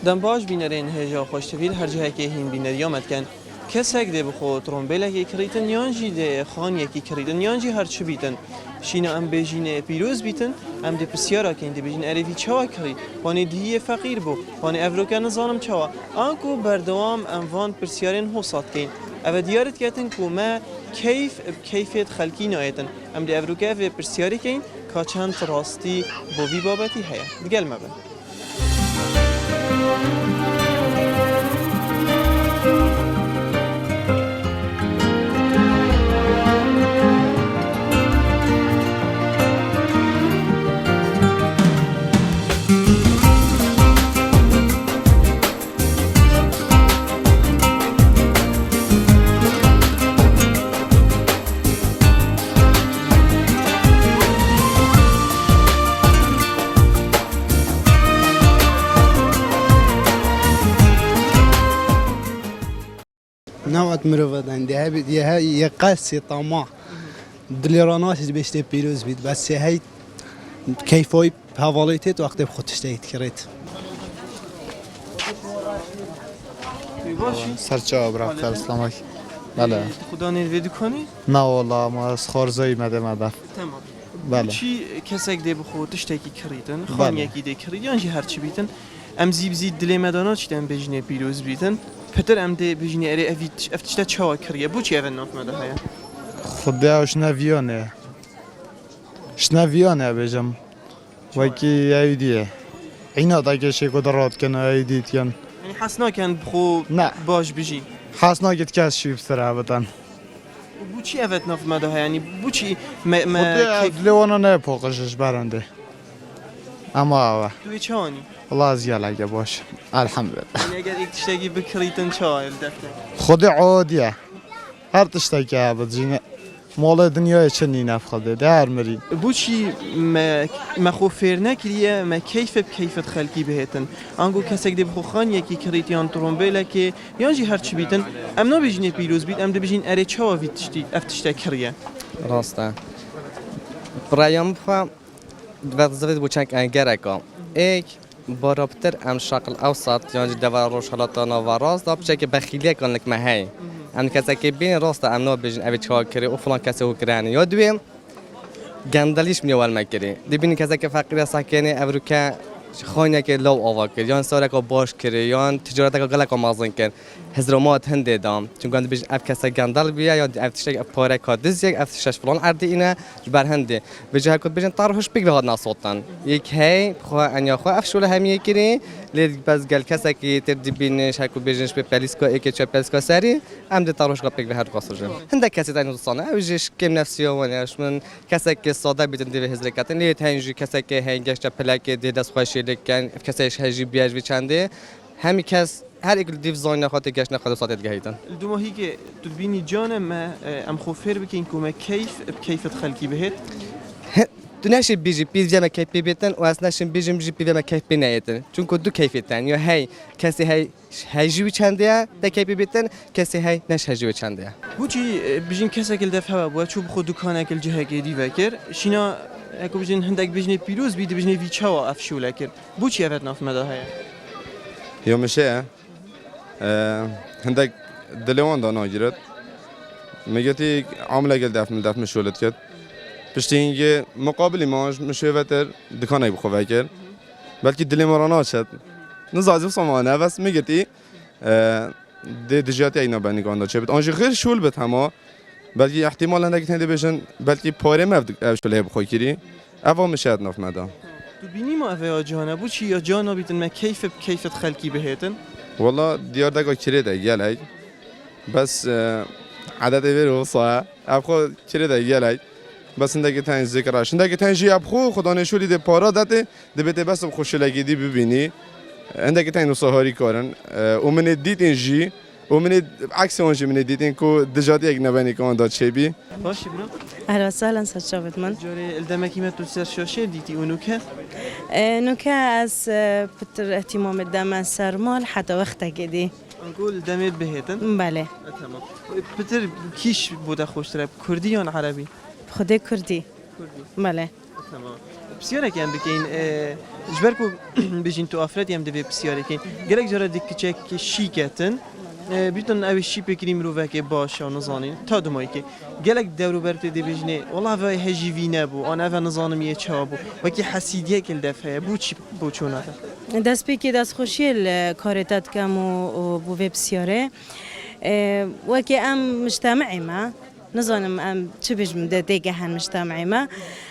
دم باش بینرین هجا خوش تفیل هر جایی که هین بینری آمد کن کسک ده بخو ترومبیل که کریتن یانجی ده خانی که کریتن یانجی هر چی بیتن شینا ام بجین پیروز بیتن ام ده پسیارا که این ده بجین عرفی چوا کری وانی دیه فقیر بو وانی افروکان زانم چوا آنکو بردوام ام وان پسیارن حسات کین او دیارت کتن کو ما کیفیت خلکی نایتن ام ده افروکا و پسیاری کین که چند راستی بوی بابتی هیا دگل مبن نوعت مروفدن ده هي يقاسي طماع دليرانات بيشتي بيروز بيت بس هي كيفوي بهافاليتت وقت بخوتشتيت كريت سرچه برافت اسلامک بله خدا نیروید کنی؟ نه والله ما از خارزایی مده تمام بله چی کسک ده بخو تشتکی کریدن بله. خان یکی ده کرید یعنی هر چی بیتن ام زیب دلی مدانا چیدن بجنه پیروز بیتن پتر ام ده بجنه اری افتشته چوا کریه بو چی اول ناف مده هیا خدا شنویانه بجم وکی ایدیه اینا دا که شی قدرات کنه ایدیت کن یعنی حسنا کن بخو نه. باش بجی حسنا گت کس شیب سره بتن بو چی اول ناف مده هیا یعنی بو چی خدا لیوانا نه پاقشش برنده اما اوه توی چانی والله از یلگه باش الحمدلله یعنی اگر یک تشتکی بکریتن چا دفته خدا عادیه هر تشتکی بجینه مال دنیای چنین افخاده در مری بو چی ما خو فیر نکریه ما کیفت خلکی بهتن آنگو کسک دی بخو خان یکی کریت یان ترومبیل که یان جی هر چی بیتن ام نبیجنه پیروز بیت ام دبیجین اره چوا ویتشتی افتشته کریه راسته برایم بخوام وقت بو چنگ انگرکم ایک بارابتر ام شکل اوسط یعنی دوار روش حالتا نواراست داب چه که بخیلیه کنک مهی ام کسی که بین راسته ام نبیجن اوی چهار کری و فلان کسی او کرانی یا دویم گندلیش میوال مکری دی بین کسی که فقیر ساکنه اورو که خانه که لو آوا کرد یا ساره که باش کرد یا تجارت که غلط مازن کرد هزرمات هنده دام چون گند بیش اف کسی گندل بیا یا افتشک اف پاره کادز یک افتشش فلان عردی اینه جبر هنده بجه کد بیشن طرحش بگه هاد ناسوتن یک هی خواه انیا خواه افشول همیه کری لید بس گل کسی که تردی بینش هر کد بیشنش به پلیسکا ایک چه پلیسکا سری ام ده طرحش قبل بگه هر قصر جم هنده کسی تایی نوستانه اوجش کم نفسی وانیش من کسی که ساده بیتن دیو هزرکاتن لید هنجی کسی که هنگش چه پلاک دی دست خوشی لکن کسیش هجی بیاج بیچنده همی کس هر یک دیو زاین نخواهد گشت نخواهد ساعت گهیدن. دو ماهی که تو بینی جان ما ام خوفر بکن که ما کیفت خلکی بهت. تو نشی بیجی پیزی کیف بیتن و از نشیم بیجیم بیجی پیزی کیف بینیتن. چون که دو کیفیتن یا هی کسی هی هجی چنده تا کیف بیتن کسی هی نش هجی چنده. بوچی بیجین کسی که دفعه بود چوب خود دکانه کل جه که دی وکر شینا اگه بیجین هندک بیجین پیروز بیدی بیجین ویچوا افشوله کرد. بوچی افت ناف مده هیا. يومشي عندك دلوان دانا جرت ميجتي عاملة قل دفع مشولت كت بشتينجي مقابل ماش مشوفتر دكاني بخوفه كر بلكي دلي مرانا شد نزازي صمانه بس ميجتي دي دجاتي اينا بني كاندا شبت انجي غير شول بت هما بلكي احتمال عندك تندي بيشن بلكي پاره مفد شوله بخوي كري اوا مشاد ناف مدا تو بینی ما اوه جانا بود چی یا جانا بیتن ما کیفت خلکی بهتن؟ والله ديار دقا كريدا يالاي بس عدد بيرو صا ابخو كريدا يالاي بس عندك تاني ذكرش عندك تاني جي ابخو خدا نشولی ده پارا داته ده بته بس خوشلگی دی ببینی عندك تاني نصهاری کارن و من دیدین جی و من عکس اونجی من دیدین کو دجاتی یک نبانی کان داد شبی باشی برو اهلا وسهلا سرشابت من جوری الدمکی ما تو سر شاشه دیتی اونو که نوكا از بتر اهتمام الدم سرمال حتى وقت جدي نقول دمت بهتن بله تمام بتر کیش بوده خوشتره کردی یا عربی خدي كردي کردی بله تمام بسیاره که هم بکین جبر کو بجین تو افرادی هم دبی بسیاره که گرک جرا دیکچه که شیکتن بیتون اوی شی بکریم رو وکی باشه و نزانین تا دمایی که گلک دورو برته دی بجنه والله وای هجیوی نبو آن اوه نزانم یه چا بو وکی حسیدیه کل دفعه بو چی بو چونه دست بی که دست خوشی کارتات کم و بو وی بسیاره وکی ام مجتمعی ما نزانم ام چه بجم دیگه هن مجتمعی ما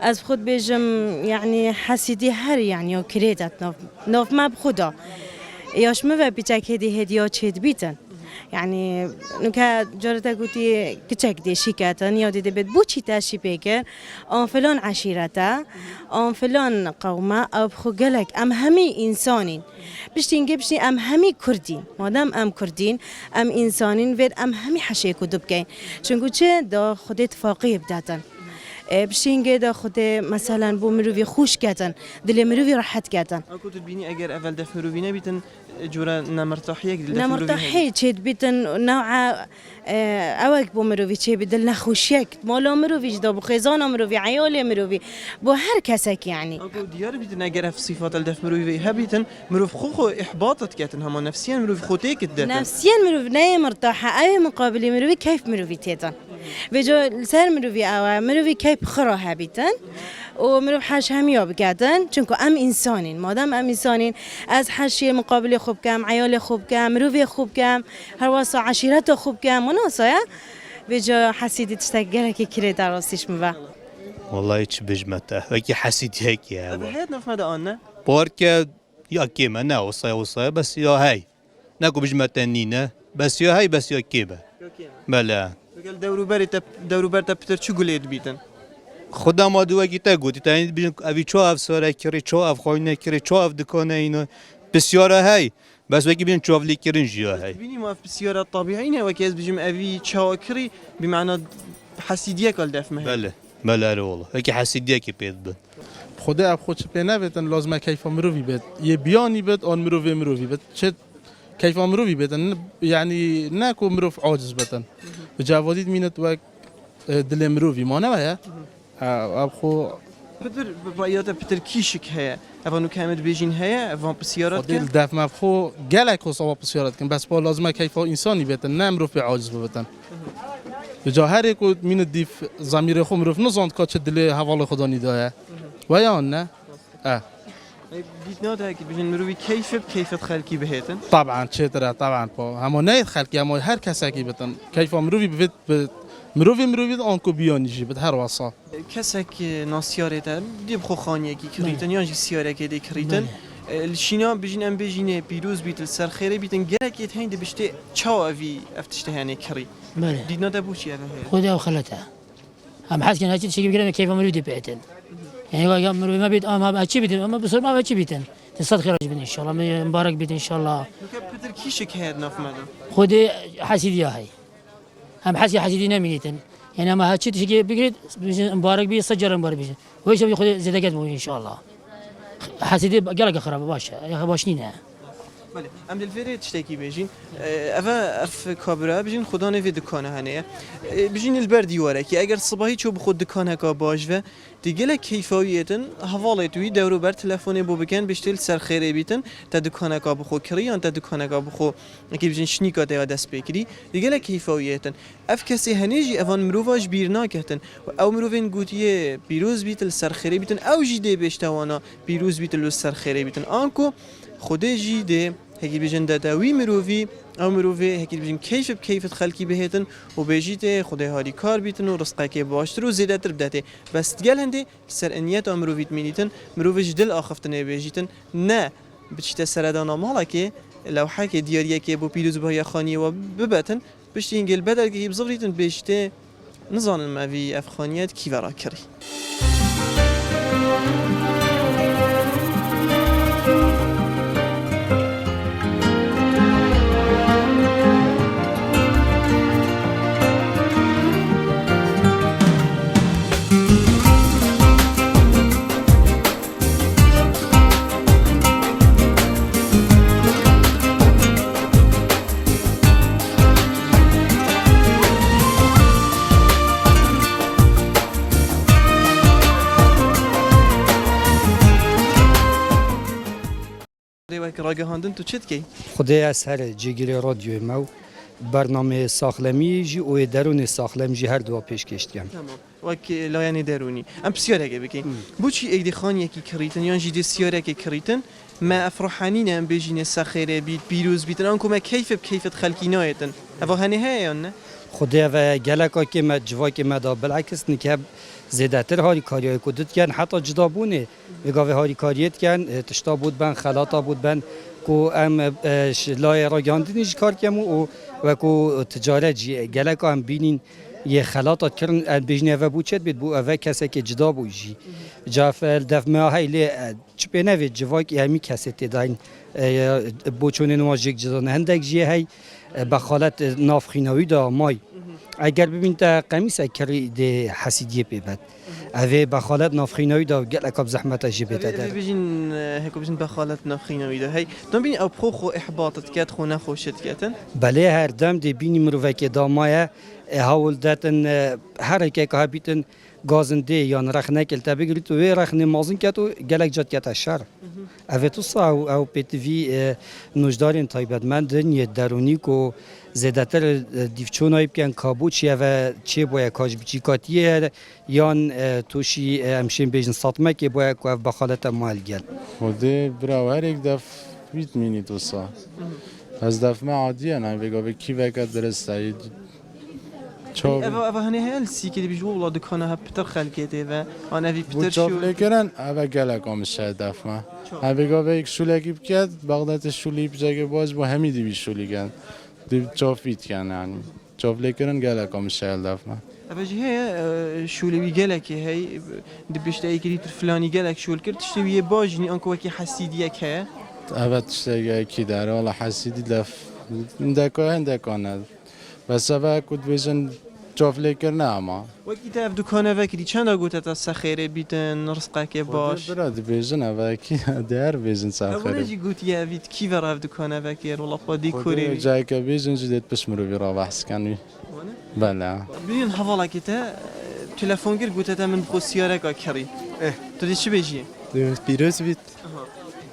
از خود بجم يعني حسیدی هر يعني و کریدت ناف ما بخدا یاش مو بیچک هدی هدیه چید بیتن يعني نكا جرتا قلتي كتشك دي شيكاتن يا دي بيت بوشي تاشي بيكر أن فلان عشيرتا أن فلان قومة أو بخو قالك أم همي إنسانين بشتي أم همي كردين مادام أم كردين أم إنسانين ويد أم همي حشيكو دبكين شنقول چه دا خود اتفاقي بداتن بشینگه دا خود مثلا بو مروی خوش کردن دل مروی راحت کردن اكو تبيني اگر اول دف مروی نبيتن جورا نمرتاحيه دل نمرتاحي چید بیتن نوع اوک بو مروی چه بدل نخوشیک مالا مروی جدا بو خزان مروی عیال مروی بو هر کسک يعني اكو ديار بيتن اگر في صفات الدف مروي هبيتن مروف خو احباطت كاتن هما نفسيا مروف خوتيك الدف نفسيا مروف ناي مرتاحه اي مقابل مروي كيف مروي تيتن وجو سر مروي او مروي كيف خرا هبيتن ومروف حاش هميا بكاتن چونكو ام انسانين مادام ام انسانين از حشي مقابل خوب كام عيال خوب كام مروي خوب كام هر واسه عشيرته خوب كام مناسا وجو حسيدي تشتغل كي كري دراستش مبا والله هيك بجمته هيك حسيت هيك يا هذا حياتنا في مدى أنا بارك يا كيما نا وصاي بس يا هاي ناكو بجمته نينا بس يا هاي بس يا كيبا بلا قال دورو برتا بتر شو قلت بيتن خدا ما دو کی تا گوتی تا ببین اوی چو اف ساره کری چو اف خوینه کری چو اف دکانه اینو بسیاره هی بس وکی ببین چو اف لیکرین جیا هی ببینی ما في السيارة الطبيعية نه وكيز بيجم أبي شاكري بمعنى حسيدية قال دفمه بله رو والله وکی حسیدیه کی پید بود خدا اب خودش پینه بتن لازمه کیف مروی بید یه بیانی بید آن مروی بید چه کیف مروی بتن یعنی نکو مروف عاجز بتن و جوادید مینت و دل مروی ما نه اب خو بتر برأياته بتر كيشك هيا أفانو كامل بيجين هيا أفان بسيارات دل دف مفخو گلک و صواب بسیارت کن بس با لازمه کیف انسانی بتن نه مروف عاجز بتن به جا هر یک مین دیف ضمیر خو مروف نزاند که چه دل حوال خدا نیداه و یا نه ديتنا ده كي بيجين مروي كيف خلقي بهيتن طبعا چه ترى طبعا با همه نه خلقی اما هر کسی کی بتن کیف مروی بید مروی آنکو بیانیجی بد هر واسا كسك ناسيارته دي بخو خانيه كي كريتن يانجي سياره كي دي كريتن الشينا بيجين ام بيجين بيروز بيت السر خيري بيتن جرك يتهين دي بشتي تشاو افي افتشته يعني كري بله دينا ده بوشي هذا خذها وخلتها هم حد كان هاتي شيء بيقول كيف مروي بيتن يعني هو مروي ما بيت ما هاتي بيتن ما بصير ما هاتي بيتن تصدق خير ان شاء الله مبارك بيت ان شاء الله بتر كيشك هاد ناف ماذا خذ حسيدي هاي هم حسيدي نميتن يعني ما هاتي شيء بيقول مبارك بي سجل مبارك بي ويش بياخذ زيادة ان شاء الله حسيدي قالك خراب باشا باشنينه بله ام دلفری تشتکی بيجين اف کابرا بيجين خدا نوی دکانه هنه بيجين البر دیواره که اگر صبحی چوب خود دکانه کا باش و دیگه کیفاییتن حواله توی دورو بر تلفن بو بکن بشتل سر خیره بیتن تا دکانه کا بخو کریان تا دکانه کا بخو که بيجين شنیکا تا دست بکری دیگه کیفاییتن اف کسی هنیجی اوان مروواج بیرنا کهتن او مروین گوتیه پیروز بیتل سر خیره بیتن او جیده بشتوانا پیروز بیتل سر خیره بیتن آنکو خود جیده هکی بیشتر داوی مروی او مروی هکی بیشتر کیفیت خلقی بهتن و بیشتر خدای هاری کار بیتن و رزقی که باشتر و زیاده تر بدته بس دیگر هنده سر انیت او مرویت مینیتن مرویش دل آخفتنه بیشتر نه بیشتر سردان مالا که لوحه که دیاریه که با پیروز بهای خانی و ببتن بیشتر اینگل بدل که بزرگیتن بیشتر نزانن موی افخانیت کی ورا کری دیوای که راگه هاندن تو چت کی خدای از هر جگیری رادیو ما و برنامه ساخلمی جی و درون ساخلم جی هر دو پیش کشتیم. تمام وک لایانی درونی ام بسیاره که بکن بوچی ایدی خانی کی کریتن یا جدی سیاره کی کریتن ما افرحانین ام بجین سخیره بیت پیروز بیتن آنکو ما کیفت خلکی نایتن اوا هنی های یا نه خدای و گلکا که ما جوا که ما دا بالعکس نکه زیادتر هاری کاریای کدت کن حتی جدا بونه بگاوه هاری کاریت کن تشتا بود بن خلاطا بود بن کو ام لای راگاندنیش کار کمو و کو تجارت جی گلکا هم بینین یه خلاطات کردن بجنه و بوچت بید بو اوه کسی که جدا بویجی جافل دف ما هیلی چه بنوید جواک همی کسی تداین بوچون نواجک جدا نه هندک جی هی بخالت نافخیناوی دا مای اگر ببین تا قمیص کری ده حسیدیه ببد اوه بخالت نافخیناوی دا گل اکاب زحمت جبه دادر بجین هکو بجین بخالت نخیناوی دا هی دون بینی او بخو احباطت کت خو نخوشت کتن بله هر دم ده بینی مروفه که دا مایه هاول داتن هر که که بیتن گازنده یا رخ نکل تا بگیرید و رخ نمازن کتو گلک جات کت شر اوه تو سا او پتوی نوجدارین تایبتمند نیت درونی کو زیادتر دیفچونای بیان کابوچی و چه باید کاج بیچی کاتیه یان توشی همشین بیشن ساتمه که باید که بخالت مال گل خوده برای هر یک دف بیت مینی تو سا از دف ما عادیه نه بگه کی وقت درسته اوا هنی هل سی که بیجو ولا دکانه ها پتر خلقیته و آن اوی پتر شو شو لیکرن اوا گلک آمشه دف ما بگه یک شولی بکرد بغداد شولی بجای باز با همی دی شولی کن دی چافیت کن یعنی چاف لیکرن گلک آمشه دف ما اوا جی هی شولی وی گلک هی دی بشته ای کریت فلانی گلک شول کرد تشتوی باجنی آنکو وکی حسیدیه که اوا تشتگی کی داره ولی حسیدی دف دکانه بس اوا کد ویژن چاف لیکرن اما وکی تا دکانه وکی چند آگوته تا سخیره بیتن رزقه که باش برای بیژن اوا کی در بیژن اولا سخره جی گوتی اوید کی ورا دکانه وکی ولا خودی کوری جای که بیژن جدید پس مرو بیرا بحث کنی بله ببین حوالا که تا تلفن گیر گوته تا من بخو سیاره که کری تو دی چی بیجی؟ پیروز بیت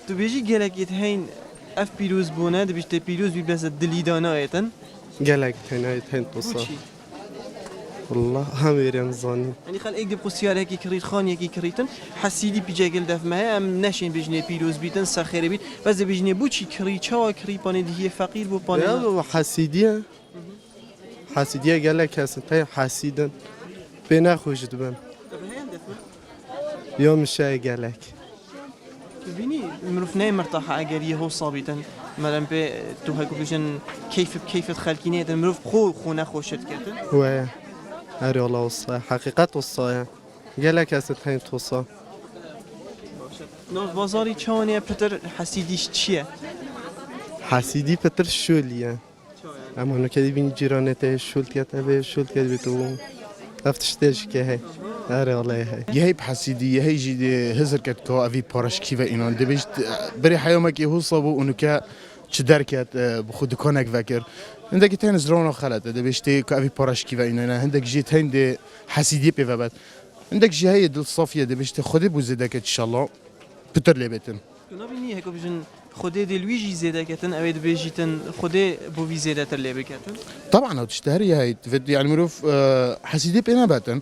تو بیجی گلکیت هین اف پیروز بونه دی بیشتر پیروز بی بس دلی دانه ایتن گلک تنایت هند توصا بوچی؟ والله هم يريم زاني يعني خل ايك بخو سياره كي كريت خان كي كريتن حسيدي بيجاكل دف ما ام نشين بيجني بيروز بيتن سخيره بيت بس بيجني بوچي كري چا كري بانه دي فقير بو بانه يا حسيدية حسيدية قالك هستن حسيدن بينا خوش دبن يوم الشاي قالك ببینی مروف نه مرتاحه اگر یه هو صابیتن مثلا به تو هاکو بیشن کیفت خلکی نیتن مروف خونه خوشت کردن هو هاري والله وصايا حقيقة وصايا قالك هستن توصا نو بازاری چانه پتر حسیدیش چیه حسيدي بتر شوليا اما انه كده بين جيرانته شول كده شول كده بتو افتشتش که هی آره والله هی یه بحسیدی یه جدی هزار کت که اوی پارش کی و اینان دبیشت بری حیامه که هو صابو اونو که چه درکت بخود کنک وکر هندکی تین زرون خالد دبیشتی که اوی پارش کی و اینان هندک جیت هند حسیدی به بعد هندک جهی دل صافیه دبیشت خودی بوزیده که انشالله بتر لبتن نبینی هکو بیشن خودی دلویجی زیاده کتن اوید بیجیتن خودی بو وی زیاده تر لبه کتن طبعا او تشتهري هاي يعني مروف حسيدي بينا باتن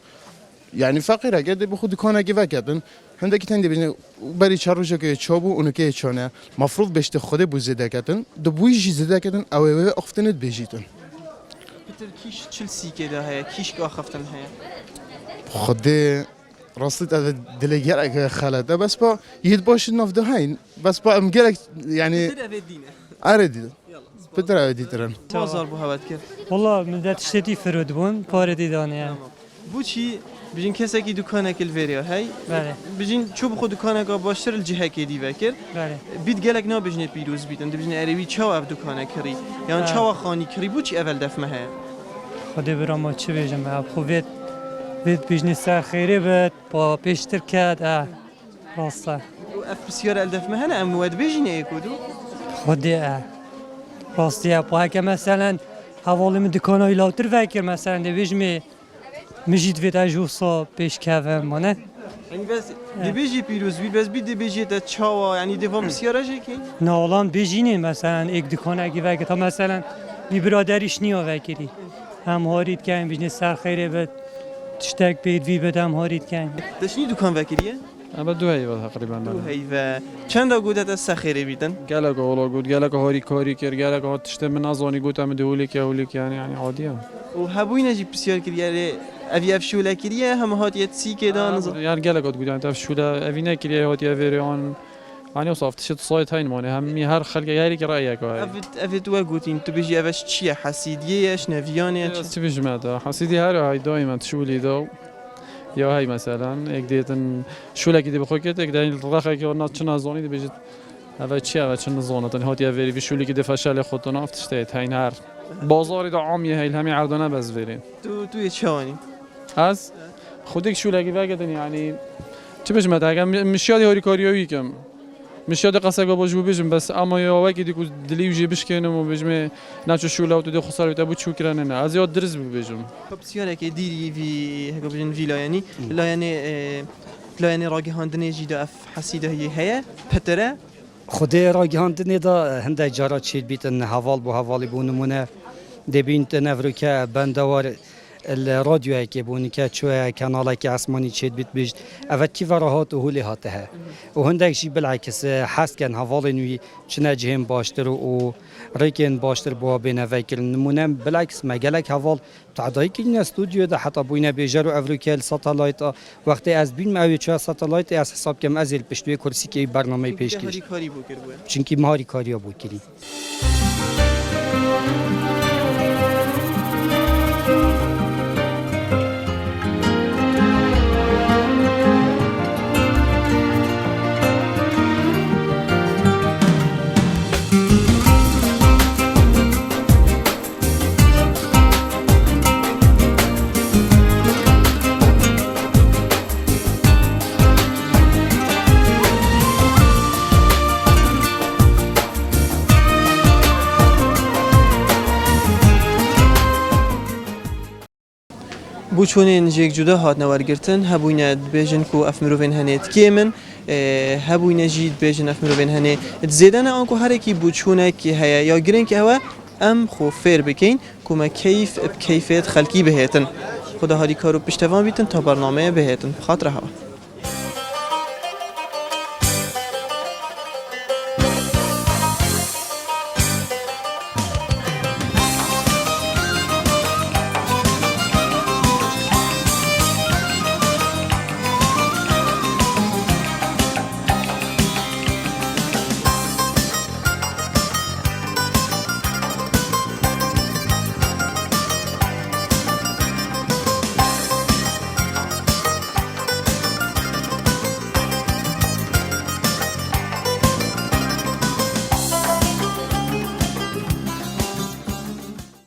يعني فقيرة قد بخود كونه كيفاكتن عندك تندي بين بري تشارجه كي تشوبو اونو كي تشونه مفروض بيشت خوده بو زداكتن دبويجي زداكتن او اختنت بيجيتن پتر کیش چلسی کده هیا کیش که آخفتن هیا خده رصيت هذا دليجر خالد بس با يد باش النفده هاين بس با امجلك يعني پتر اوید دینه اريد بدر اريد ترن بازار بو هوت کرد والله مدت اشتري فرود بون پاره دیدانه بو چی بجین کسی که دکانه کل وریه هی بله بجین چوب خود دکانه که باشتر الجهه که دی وکر بله بیت گلک نا بجنه پیروز بیتن بجنه عربی چاو اف دکانه کری یعنی چاو خانی کری بو چی اول دفمه هی خدا برام ما چه بجم اب خوبت بيت بيجنس خيري بيت با بيشتر كاد راستا اف بسيارة الدف مهنا ام واد بيجني يكودو خدي راستي با هكا مثلا حوالي من دكانه يلاوتر فكر مثلا دي بيجمي مجيد فيت اجوصا بيش كافم مانه یعنی بس دبیجی پیروز بی بس بی دبیجی تا چاوا یعنی دوام بسیاره کی نالان بجینه مثلا یک دکان اگه وگه تا مثلا بی برادریش نیا وکری هم هارید کن بیزنس سر خیره بد تشتک بید وی بدم هارید کن دشنی دکان وکریه اما دو هیوا تقریبا دو هیوا چند گوده تا سخیره بیتن گلک اولا گود گلک هاری کاری کرد گلک ها تشته من نزانی گود هم دولی یعنی عادیه و هبوی نجی بسیار کریه اوی افشوله کریه هم هات یه سی که دان یعنی گلک ها گود تف شوله اوینه کریه هاتی اوریان يعني وصفت شت صايت هاي ماني همي هر خلق ياري كرايك هاي افت وقوتين تو بيجي افش چيه حسيديش نفياني تبيش ماذا حسيدي هاي دائما تشولي دو يا هاي مثلا اك ديتن شو لك دي بخوك اك داين الرخه كي ورنا تشنا زوني دي بيجي هذا چيه هذا چن زونه تن هاتي افري في شو لك دي فشل خودنا افتشتيت هاي نهار بازار دا عاميه هاي همي عردانه بس فيرين تو چواني از خودك شو لك واجدن يعني تبيش ماذا مشيادي هوري كاريوي كم مش ياد قصة قباج ببيجم بس أما يا واقع ديكو دلي وجي بشكنم وبيجم ناتشو شولا وتدي خسارة تبو شو كراننا از ياد درس ببيجم بسيارة كديري في هكا بيجن فيلا يعني لا يعني لا يعني راجع هندني جدا اف حسيده هي بتره خدای را گهاندنی دا هنده جارا چید بیتن حوال بو حوالی بو نمونه دبین تنفرو که بندوار الراديو که بونی که چوه کانالا که اسمانی چید بیت بیشت اوت کی وراهات و هولی هاته و هندک جی بالعکس حس کن حوال نوی چنه جهم باشتر و ریکن باشتر بو بین وکل نمونه بالعکس مگلک حوال تعدایی که این استودیو ده حتی بوینه بیجر و افریکل ساتلایت وقتی از بین اوی چه ساتلایت از حساب کم ازل پشتوی کرسی که برنامه پیش کش چونکی مهاری کاریا بود کردی بوچونین جیک جدا هات نوارگرتن هبوینه بیجن کو افمروین هنیت کیمن هبوینه جید بیجن افمروین هنی زیدن آنکو هر کی بوچونه کی هیا یا گرین که هوا ام خو فیر بکین کوم کیف بکیفیت خلقی بهتن خدا هاری کارو پشتوان بیتن تا برنامه بهتن خاطر هوا